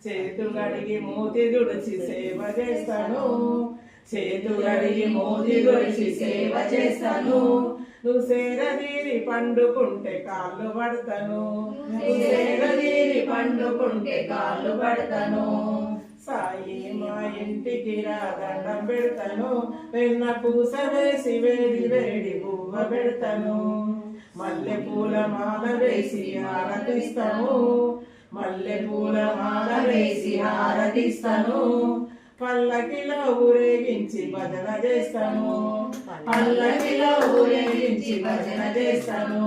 చేతులడిగి మూతి దుడిచి సేవ చేస్తాను, చేతులడిగి మూతి దుడిచి సేవ చేస్తాను. నువ్వు సేరదీరి పండుకుంటే కాళ్ళు పడతాను, నువ్వు సేరదీరి పండుకుంటే కాళ్ళు పడతాను. సాయి మా ఇంటికి రా దండం పెడతాను, వెన్న పూస వేసి వేడి వేడి పువ్వ పెడతాను. మల్లె పూల మాల వేసి ఆరతిస్తాను, మల్లె పూల మాల వేసి ఆరతిస్తాను. పల్లకిలో ఊరేగించి భజన చేస్తాను, పల్లకిలో ఊరేగించి భజన చేస్తాను.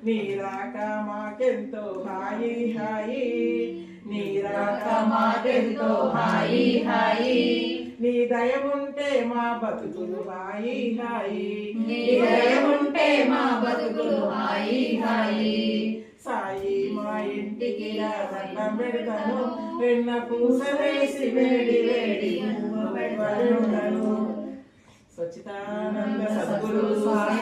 నీ రాక మాకెంతో హాయి హాయి, నీ రాక మాకెంతో హాయి హాయి. నీ దయ ఉంటే మా బతుకులు హాయి హాయి, నీ దయ ఉంటే మా బతుకులు హాయి హాయి. సాయి మా ఇంటికి దండం పెడతాను, వెన్న పూస వేసి వేడి వేడి. స్వచ్ఛతానంద సద్గురు స్వామి